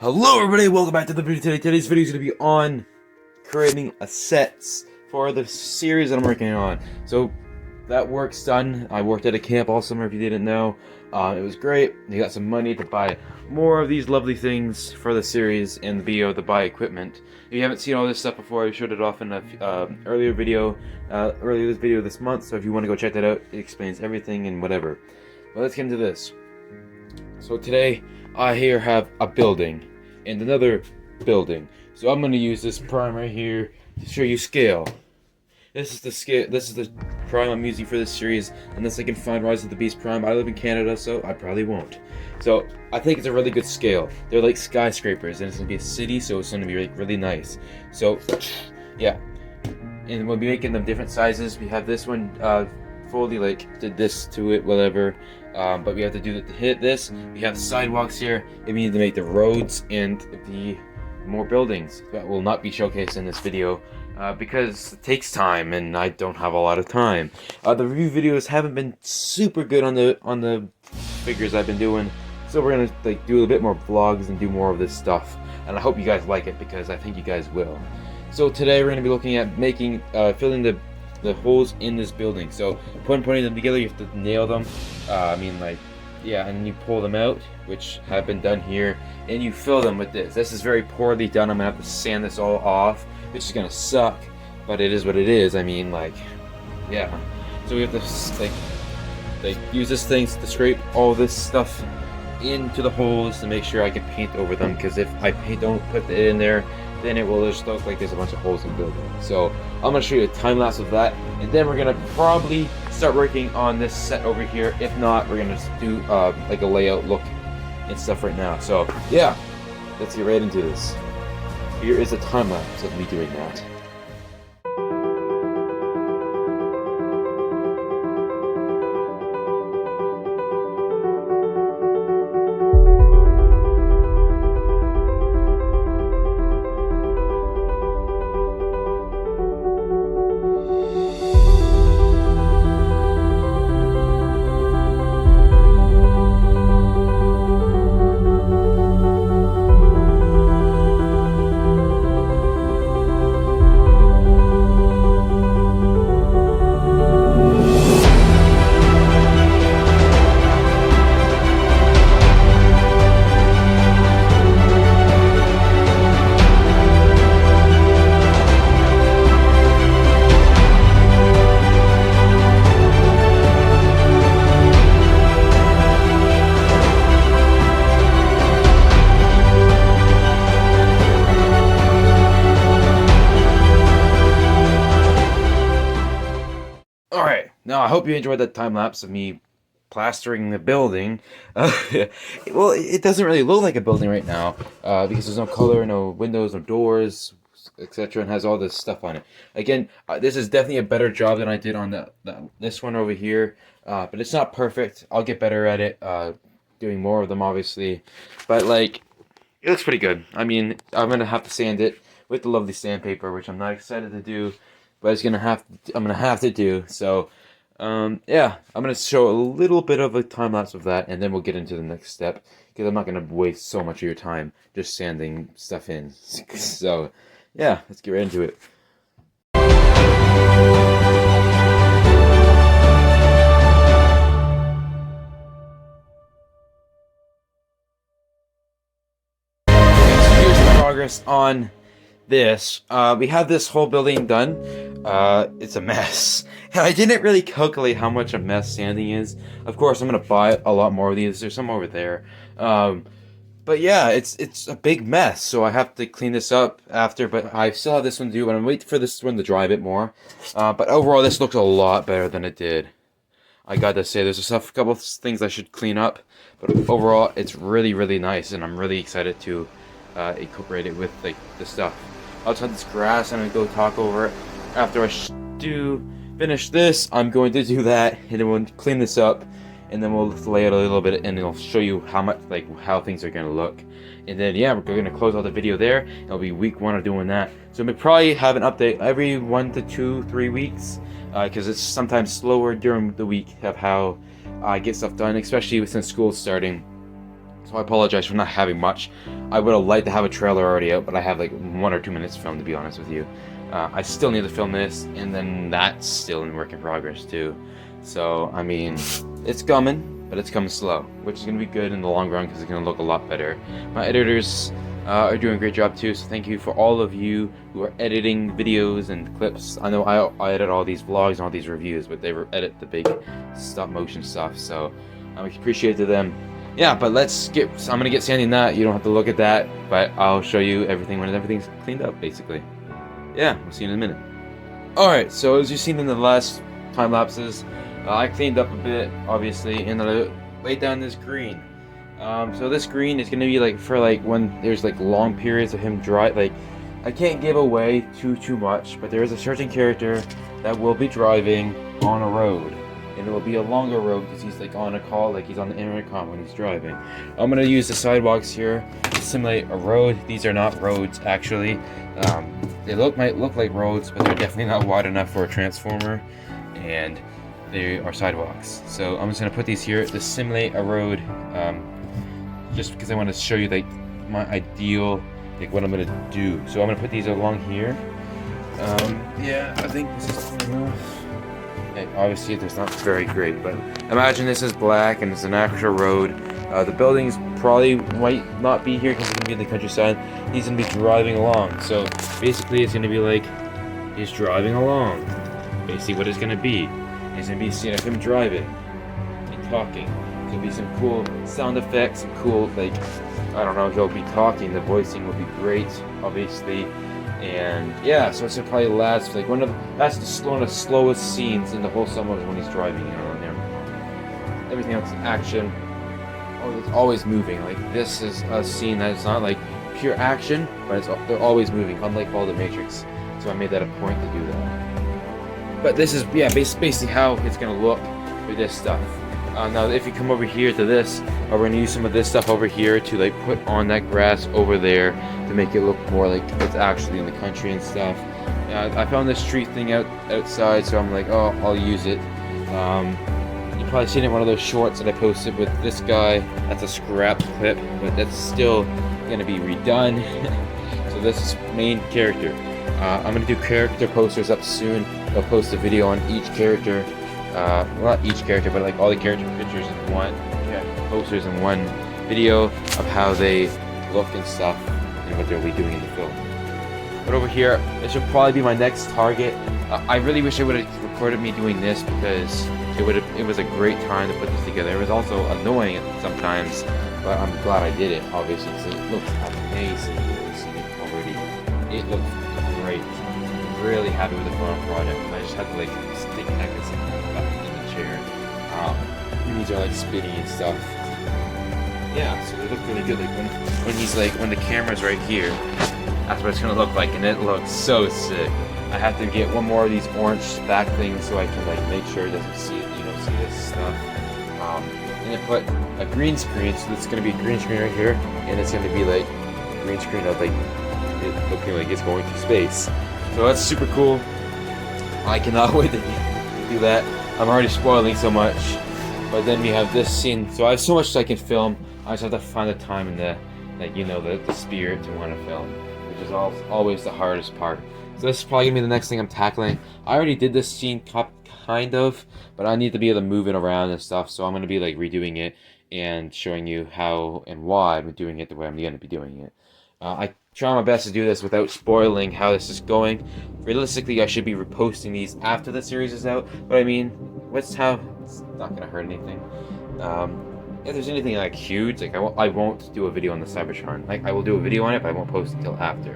Hello everybody, welcome back to the video today. Today's video is going to be on creating a sets for the series that I'm working on. So that work's done. I worked at a camp all summer, if you didn't know. It was great. I got some money to buy more of these lovely things for the series and the video to buy equipment. If you haven't seen all this stuff before, I showed it off in a earlier this video this month. So if you want to go check that out, it explains everything and whatever. But let's get into this. So today I here have a building and another building. So I'm going to use this prime right here to show you scale. This is the scale. This is the prime I'm using for this series, unless I can find Rise of the Beast prime. I live in Canada, so I probably won't. So I think it's a really good scale. They're like skyscrapers, and it's going to be a city, so it's going to be really nice. So yeah, and we'll be making them different sizes. We have this one fully did this to it, whatever. But we have to do that to hit this. We have sidewalks here, and we need to make the roads and the more buildings that will not be showcased in this video because it takes time, and I don't have a lot of time. The review videos haven't been super good on the figures I've been doing, so we're gonna do a bit more vlogs and do more of this stuff. And I hope you guys like it because I think you guys will. So today we're gonna be looking at making filling the holes in this building. So putting them together, you have to nail them. Yeah, and then you pull them out, which have been done here, and you fill them with this. This is very poorly done. I'm gonna have to sand this all off, which is gonna suck, but it is what it is. Yeah. So we have to use this thing to scrape all this stuff into the holes to make sure I can paint over them. Because if I don't put it in there, then it will just look like there's a bunch of holes in the building. So I'm going to show you a time lapse of that, and then we're going to probably start working on this set over here. If not, we're going to just do a layout look and stuff right now. So yeah, let's get right into this. Here is a time lapse of me doing that. Now, I hope you enjoyed that time lapse of me plastering the building. Well, it doesn't really look like a building right now because there's no color, no windows, no doors, etc., and has all this stuff on it. Again, this is definitely a better job than I did on this one over here, but it's not perfect. I'll get better at it, doing more of them, obviously. But it looks pretty good. I mean, I'm gonna have to sand it with the lovely sandpaper, which I'm not excited to do, but I'm gonna have to do. So. Yeah, I'm going to show a little bit of a time lapse of that, and then we'll get into the next step, because I'm not going to waste so much of your time just sanding stuff in. So, yeah, let's get right into it. Okay, so here's the progress on this. We have this whole building done. It's a mess. And I didn't really calculate how much a mess sanding is. Of course, I'm gonna buy a lot more of these. There's some over there. But yeah, it's a big mess. So I have to clean this up after. But I still have this one to do. But I'm waiting for this one to dry a bit more. But overall, this looks a lot better than it did. I gotta say, there's a couple of things I should clean up. But overall, it's really, really nice, and I'm really excited to incorporate it with the stuff. I'll touch this grass and I'll go talk over it. After I finish this, I'm going to do that, and then we'll clean this up, and then we'll lay it a little bit, and it'll show you how things are going to look. And then yeah, we're going to close out the video there. It'll be week 1 of doing that. So we'll probably have an update every 1 to 2, 3 weeks, because it's sometimes slower during the week of how I get stuff done, especially since school's starting. So So I apologize for not having much. I would have liked to have a trailer already out, but I have like 1 or 2 minutes filmed, to be honest with you. I still need to film this, and then that's still in work in progress too. So, I mean, it's coming, but it's coming slow, which is going to be good in the long run because it's going to look a lot better. My editors are doing a great job too, so thank you for all of you who are editing videos and clips. I know I edit all these vlogs and all these reviews, but they edit the big stop motion stuff, so I appreciate them. Yeah, but I'm gonna get sanding that. You don't have to look at that, but I'll show you everything when everything's cleaned up, basically. Yeah, we'll see you in a minute. Alright, so as you've seen in the last time lapses, I cleaned up a bit, obviously, and then I laid down this green. So this green is gonna be like for like when there's like long periods of him like I can't give away too much, but there is a certain character that will be driving on a road. And it will be a longer road because he's like on a call, like he's on the intercom when he's driving. I'm gonna use the sidewalks here to simulate a road. These are not roads, actually. They might look like roads, but they're definitely not wide enough for a transformer, and they are sidewalks. So I'm just gonna put these here to simulate a road, just because I want to show you like my ideal, like what I'm gonna do. So I'm gonna put these along here. Yeah, I think this is good enough. Obviously it's not very great, but imagine this is black and it's an actual road. The buildings probably might not be here because it's going to be in the countryside. He's going to be driving along, so basically it's going to be like he's driving along. Basically what it's going to be is going to be a scene of him driving and talking. There'll be some cool sound effects, some cool, like, I don't know, he'll be talking, the voicing will be great, obviously. And yeah, so it's gonna probably last like one of the slowest scenes in the whole summer when he's driving, you know, and everything else action. Oh, it's always moving. Like this is a scene that is not like pure action, but they're always moving, unlike all the Matrix. So I made that a point to do that. But this is basically how it's gonna look with this stuff. Now if you come over here to this, we're going to use some of this stuff over here to like put on that grass over there to make it look more like it's actually in the country and stuff. I found this street thing outside, so I'm like, oh, I'll use it. You've probably seen it in one of those shorts that I posted with this guy. That's a scrap clip, but that's still going to be redone. So this is main character. I'm going to do character posters up soon. I'll post a video on each character. Well, not each character, but like all the character pictures in one, posters in one video of how they look and stuff and what they'll be doing in the film. But over here, this should probably be my next target. I really wish I would have recorded me doing this because it was a great time to put this together. It was also annoying sometimes, but I'm glad I did it, obviously, because it looks amazing already. It looks great. I'm really happy with the final product. I just had to like stick seconds in the chair. These are like spinny and stuff. Yeah, so they look really good. Like when the camera's right here, that's what it's gonna look like, and it looks so sick. I have to get one more of these orange back things so I can like make sure it doesn't see it. You don't see this stuff. And then put a green screen, so it's gonna be a green screen right here, and it's gonna be like a green screen of like it looking like it's going through space. So that's super cool. I cannot wait to do that. I'm already spoiling so much. But then we have this scene. So I have so much I can film. I just have to find the time and the spirit to want to film, which is always the hardest part. So this is probably gonna be the next thing I'm tackling. I already did this scene kind of, but I need to be able to move it around and stuff. So I'm gonna be like redoing it and showing you how and why I'm doing it the way I'm gonna be doing it. I try my best to do this without spoiling how this is going. Realistically, I should be reposting these after the series is out, but I mean, it's not gonna hurt anything. If there's anything like huge, like I won't do a video on the Cybertron. Like I will do a video on it, but I won't post it until after.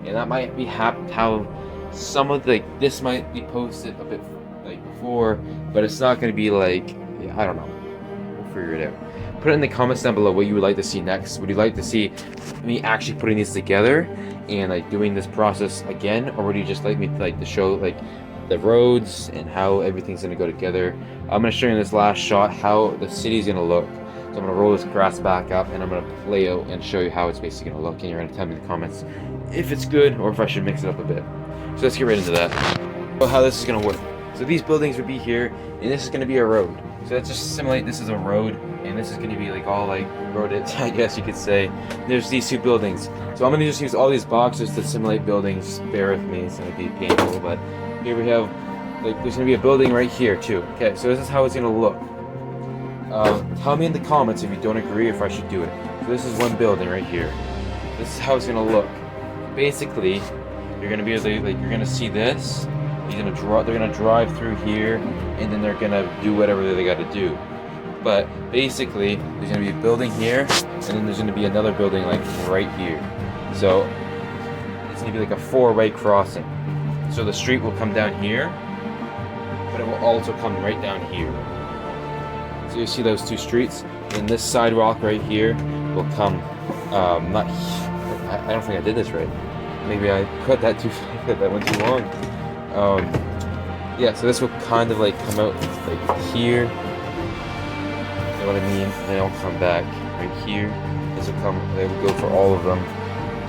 And that might be how some of this might be posted a bit like before, but it's not gonna be like, yeah, I don't know. We'll figure it out. Put it in the comments down below what you would like to see next. Would you like to see me actually putting these together and like doing this process again, or would you just like me to show like the roads and how everything's gonna go together? I'm gonna show you in this last shot how the city's gonna look. So I'm gonna roll this grass back up and I'm gonna play out and show you how it's basically gonna look, and you're gonna tell me in the comments if it's good or if I should mix it up a bit. So let's get right into that. So how this is gonna work. So these buildings would be here, and this is gonna be a road. So let's just simulate this is a road, and this is going to be like all like roaded, I guess you could say. There's these two buildings. So I'm going to just use all these boxes to simulate buildings. Bear with me, it's going to be painful, but here we have, like, there's going to be a building right here too. Okay, so this is how it's going to look. Tell me in the comments if you don't agree if I should do it. So this is one building right here. This is how it's going to look. Basically, you're going to be able to, like, you're going to see this. They're gonna drive through here, and then they're gonna do whatever they gotta do. But basically, there's gonna be a building here, and then there's gonna be another building like right here. So it's gonna be like a four-way crossing. So the street will come down here, but it will also come right down here. So you see those two streets, and this sidewalk right here will come. I don't think I did this right. Maybe I cut that went too long. Yeah, so this will kind of like come out like here. You know what I mean? And then it'll come back right here. This will come, they will go for all of them.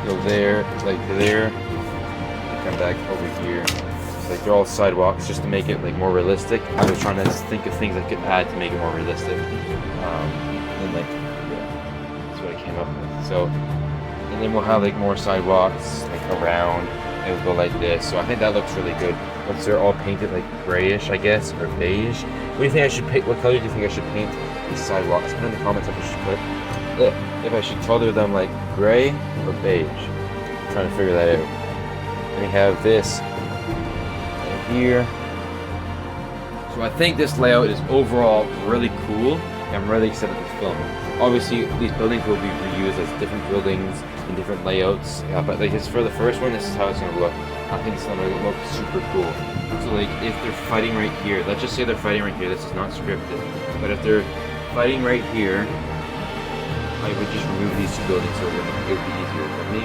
Go there, like there. Come back over here. So like they're all sidewalks just to make it like more realistic. I was trying to think of things I could add to make it more realistic. And like, yeah, that's what I came up with. So, and then we'll have like more sidewalks like around. It will go like this, so I think that looks really good. Once they're all painted like grayish, I guess, or beige. What do you think I should paint? What color do you think I should paint these sidewalks? Put in the comments if I should put, if I should color them like gray or beige. I'm trying to figure that out. And we have this right here. So I think this layout is overall really cool. I'm really excited to film. Obviously, these buildings will be reused as different buildings in different layouts. But like this for the first one, this is how it's gonna look. I think it's gonna look super cool. So like if they're fighting right here, let's just say they're fighting right here. This is not scripted. But if they're fighting right here, I would just remove these two buildings so it would be easier for me.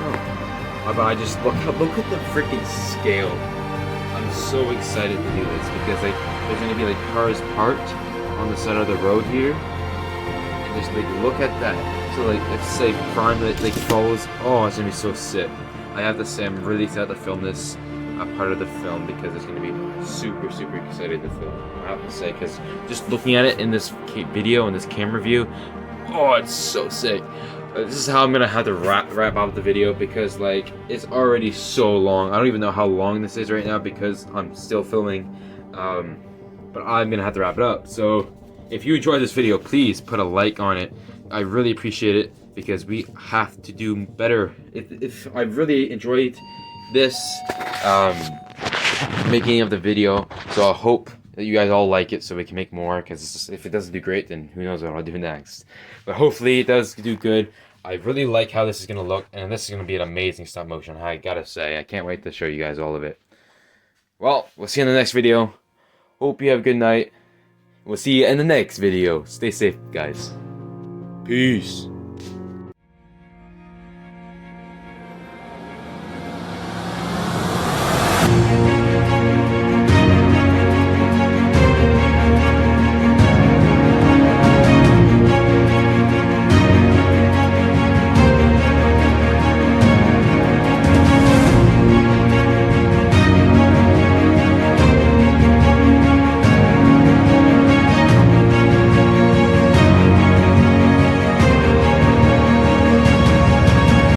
Oh. But I just look at the freaking scale. I'm so excited to do this because like there's gonna be like cars parked on the side of the road here. And just like look at that. So like let's say Prime like follows. Oh, it's gonna be so sick. I have to say I'm really excited to film this part of the film because it's gonna be super excited to film. I have to say because just looking at it in this video and this camera view, oh, it's so sick. This is how I'm gonna have to wrap up the video because like it's already so long. I don't even know how long this is right now because I'm still filming. But I'm gonna have to wrap it up. So if you enjoyed this video, please put a like on it. I really appreciate it because we have to do better. If I really enjoyed this making of the video, so I hope that you guys all like it so we can make more, because if it doesn't do great, then who knows what I'll do next. But hopefully it does do good. I really like how this is gonna look, and this is gonna be an amazing stop motion, I gotta say. I can't wait to show you guys all of it. Well, we'll see you in the next video. Hope you have a good night. We'll see you in the next video. Stay safe, guys. Peace.